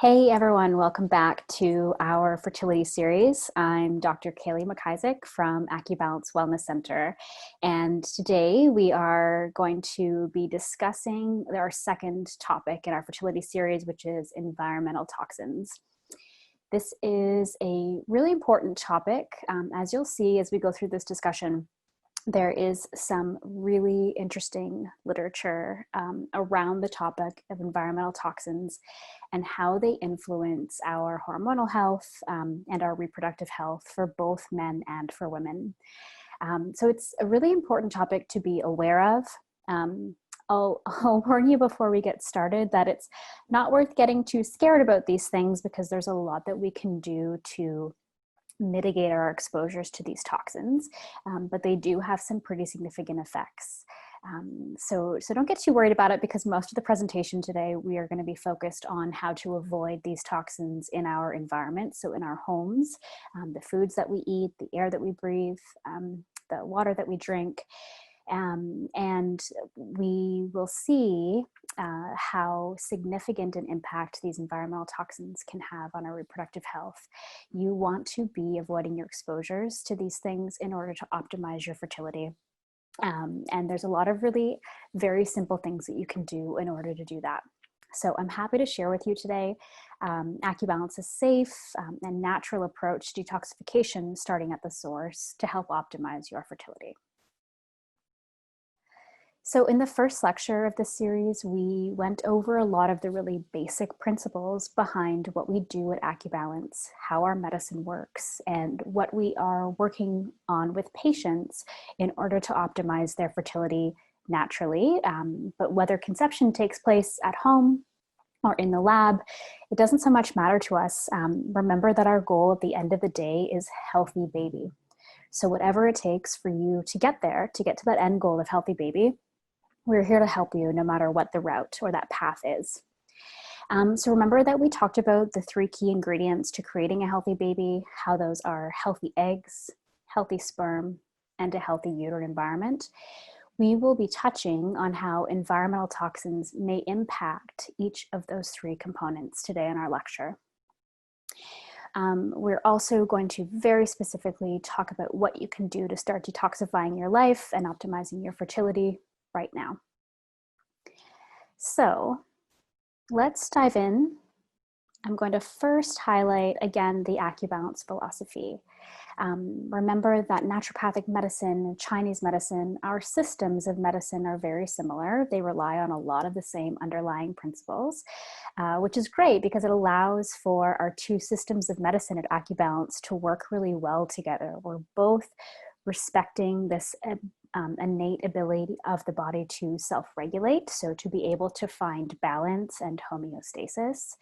Hey everyone, welcome back to our fertility series. I'm Dr. Kaylee McIsaac from Accu Wellness Center, and today we are going to be discussing our second topic in our fertility series, which is environmental toxins. This is a really important topic. As you'll see as we go through this discussion, there is some really interesting literature around the topic of environmental toxins and how they influence our hormonal health and our reproductive health for both men and for women. So it's a really important topic to be aware of. I'll warn you before we get started that it's not worth getting too scared about these things because there's a lot that we can do to mitigate our exposures to these toxins, but they do have some pretty significant effects. So don't get too worried about it because most of the presentation today, we are going to be focused on how to avoid these toxins in our environment. So in our homes, the foods that we eat, the air that we breathe, the water that we drink, and we will see how significant an impact these environmental toxins can have on our reproductive health. You want to be avoiding your exposures to these things in order to optimize your fertility. And there's a lot of really very simple things that you can do in order to do that. So I'm happy to share with you today AccuBalance's safe and natural approach to detoxification starting at the source to help optimize your fertility. So in the first lecture of this series, we went over a lot of the really basic principles behind what we do at AccuBalance, how our medicine works, and what we are working on with patients in order to optimize their fertility naturally. But whether conception takes place at home or in the lab, it doesn't so much matter to us. Remember that our goal at the end of the day is healthy baby. So whatever it takes for you to get there, to get to that end goal of healthy baby, we're here to help you no matter what the route or that path is. So remember that we talked about the 3 key ingredients to creating a healthy baby, how those are healthy eggs, healthy sperm, and a healthy uterine environment. We will be touching on how environmental toxins may impact each of those 3 components today in our lecture. We're also going to very specifically talk about what you can do to start detoxifying your life and optimizing your fertility right now. So let's dive in. I'm going to first highlight again the AccuBalance philosophy. Remember that naturopathic medicine, Chinese medicine, our systems of medicine are very similar. They rely on a lot of the same underlying principles, which is great because it allows for our 2 systems of medicine at AccuBalance to work really well together. We're both respecting this innate ability of the body to self-regulate, so to be able to find balance and homeostasis.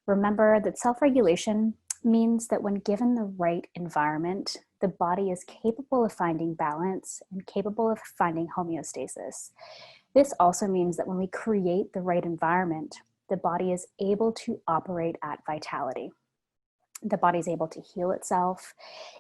Remember that self-regulation means that when given the right environment, the body is capable of finding balance and capable of finding homeostasis. This also means that when we create the right environment, the body is able to operate at vitality. The body's able to heal itself.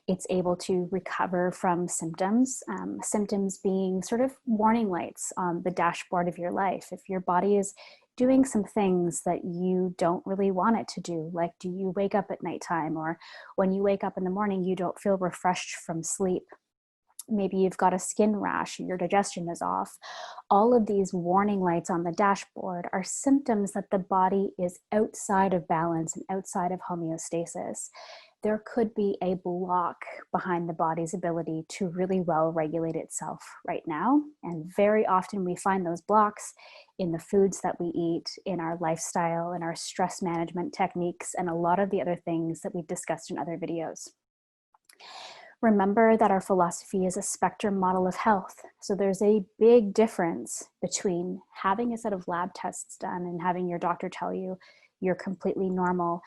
It's able to recover from symptoms, symptoms being sort of warning lights on the dashboard of your life. If your body is doing some things that you don't really want it to do, like do you wake up at nighttime, or when you wake up in the morning, you don't feel refreshed from sleep. Maybe you've got a skin rash, your digestion is off. All of these warning lights on the dashboard are symptoms that the body is outside of balance and outside of homeostasis. There could be a block behind the body's ability to really well regulate itself right now. And very often we find those blocks in the foods that we eat, in our lifestyle, in our stress management techniques, and a lot of the other things that we've discussed in other videos. Remember that our philosophy is a spectrum model of health. So there's a big difference between having a set of lab tests done and having your doctor tell you you're completely normal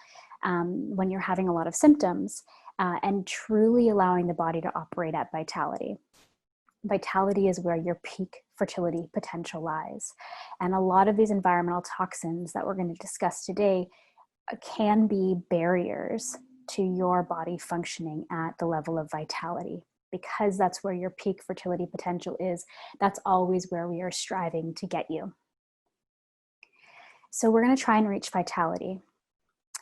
when you're having a lot of symptoms and truly allowing the body to operate at vitality. Vitality is where your peak fertility potential lies. And a lot of these environmental toxins that we're going to discuss today can be barriers to your body functioning at the level of vitality, because that's where your peak fertility potential is. That's always where we are striving to get you. So we're going to try and reach vitality.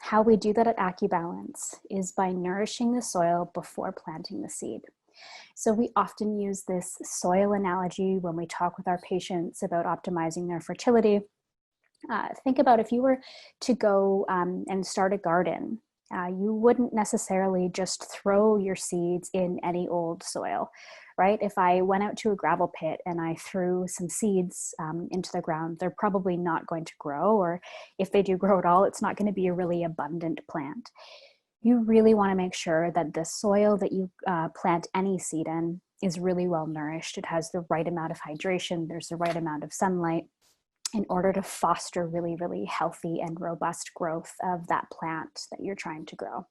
How we do that at AccuBalance is by nourishing the soil before planting the seed. So we often use this soil analogy when we talk with our patients about optimizing their fertility. Think about if you were to go and start a garden, you wouldn't necessarily just throw your seeds in any old soil, right? If I went out to a gravel pit and I threw some seeds into the ground, they're probably not going to grow, or if they do grow at all, it's not going to be a really abundant plant. You really want to make sure that the soil that you plant any seed in is really well nourished. It has the right amount of hydration, there's the right amount of sunlight, in order to foster really, really healthy and robust growth of that plant that you're trying to grow.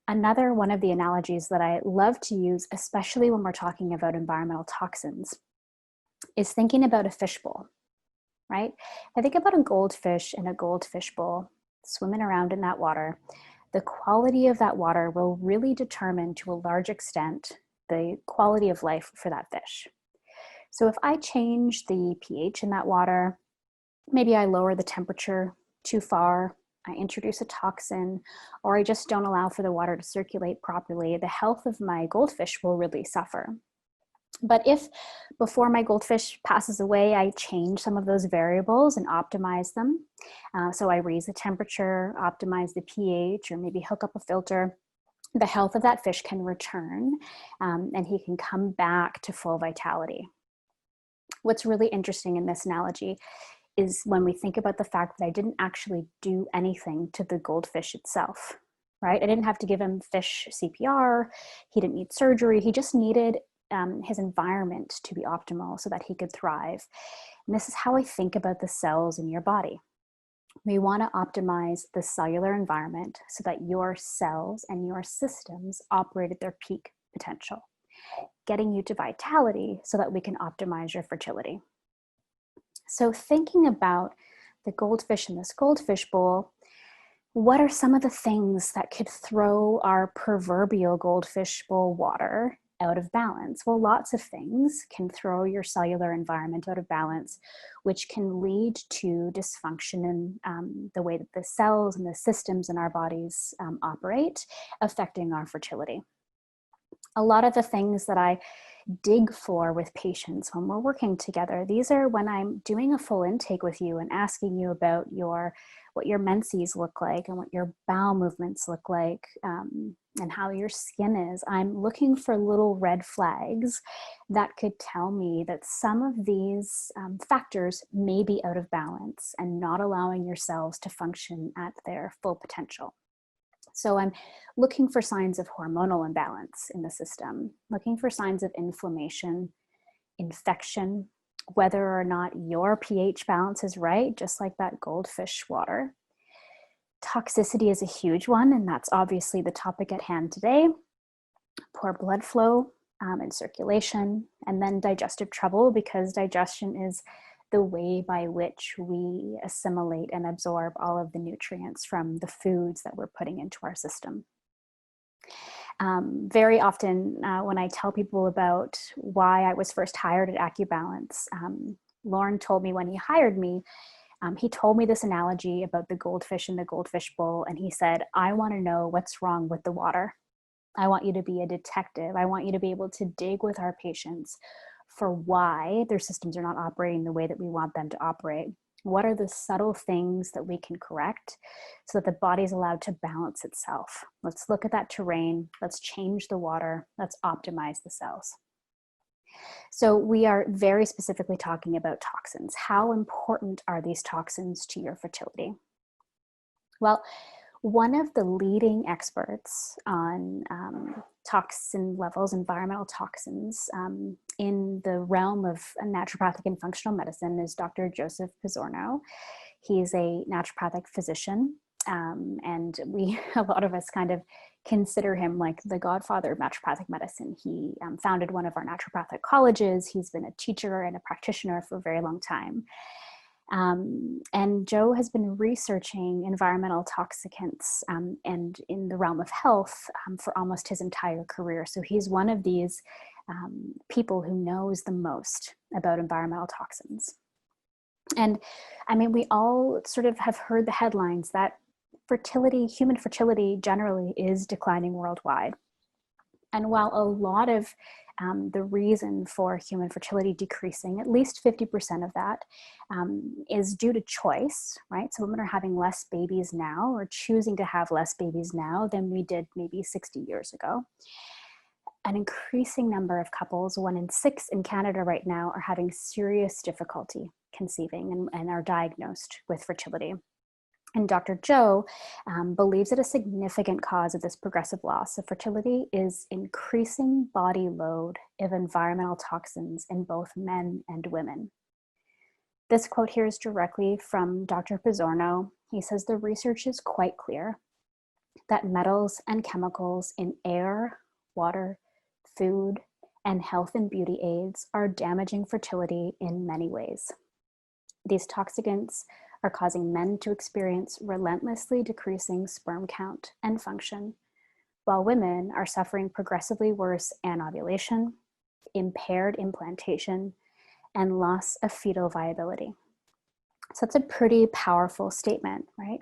Another one of the analogies that I love to use, especially when we're talking about environmental toxins, is thinking about a fishbowl, right? I think about a goldfish in a goldfish bowl swimming around in that water. The quality of that water will really determine, to a large extent, the quality of life for that fish. So if I change the pH in that water, maybe I lower the temperature too far, I introduce a toxin, or I just don't allow for the water to circulate properly, the health of my goldfish will really suffer. But if before my goldfish passes away, I change some of those variables and optimize them, so I raise the temperature, optimize the pH, or maybe hook up a filter, the health of that fish can return, and he can come back to full vitality. What's really interesting in this analogy is when we think about the fact that I didn't actually do anything to the goldfish itself, right? I didn't have to give him fish CPR. He didn't need surgery. He just needed his environment to be optimal so that he could thrive. And this is how I think about the cells in your body. We want to optimize the cellular environment so that your cells and your systems operate at their peak potential, getting you to vitality so that we can optimize your fertility. So thinking about the goldfish in this goldfish bowl, what are some of the things that could throw our proverbial goldfish bowl water out of balance? Well, lots of things can throw your cellular environment out of balance, which can lead to dysfunction in the way that the cells and the systems in our bodies operate, affecting our fertility. A lot of the things that I dig for with patients when we're working together, these are when I'm doing a full intake with you and asking you about what your menses look like and what your bowel movements look like, and how your skin is. I'm looking for little red flags that could tell me that some of these factors may be out of balance and not allowing your cells to function at their full potential. So I'm looking for signs of hormonal imbalance in the system, looking for signs of inflammation, infection, whether or not your pH balance is right, just like that goldfish water. Toxicity is a huge one, and that's obviously the topic at hand today. Poor blood flow and circulation, and then digestive trouble, because digestion is the way by which we assimilate and absorb all of the nutrients from the foods that we're putting into our system. Very often when I tell people about why I was first hired at AccuBalance, Lauren told me when he hired me, he told me this analogy about the goldfish in the goldfish bowl, and he said, I want to know what's wrong with the water. I want you to be a detective. I want you to be able to dig with our patients for why their systems are not operating the way that we want them to operate. What are the subtle things that we can correct so that the body is allowed to balance itself? Let's look at that terrain. Let's change the water. Let's optimize the cells. So we are very specifically talking about toxins. How important are these toxins to your fertility? Well, one of the leading experts on toxin levels, environmental toxins, in the realm of naturopathic and functional medicine is Dr. Joseph Pizzorno. He's a naturopathic physician, and a lot of us kind of consider him like the godfather of naturopathic medicine. He founded one of our naturopathic colleges. He's been a teacher and a practitioner for a very long time. And Joe has been researching environmental toxicants and in the realm of health for almost his entire career. So he's one of these people who knows the most about environmental toxins. And I mean, we all sort of have heard the headlines that human fertility generally is declining worldwide. And while a lot of the reason for human fertility decreasing, at least 50% of that is due to choice, right? So women are having less babies now, or choosing to have less babies now than we did maybe 60 years ago. An increasing number of couples, 1 in 6 in Canada right now, are having serious difficulty conceiving and are diagnosed with fertility. And Dr. Joe believes that a significant cause of this progressive loss of fertility is increasing body load of environmental toxins in both men and women. This quote here is directly from Dr. Pizzorno. He says the research is quite clear that metals and chemicals in air, water, food, and health and beauty aids are damaging fertility in many ways. These toxicants are causing men to experience relentlessly decreasing sperm count and function, while women are suffering progressively worse anovulation, impaired implantation, and loss of fetal viability. So that's a pretty powerful statement, right?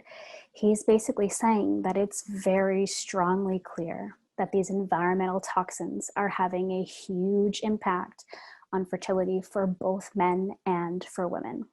He's basically saying that it's very strongly clear that these environmental toxins are having a huge impact on fertility for both men and for women.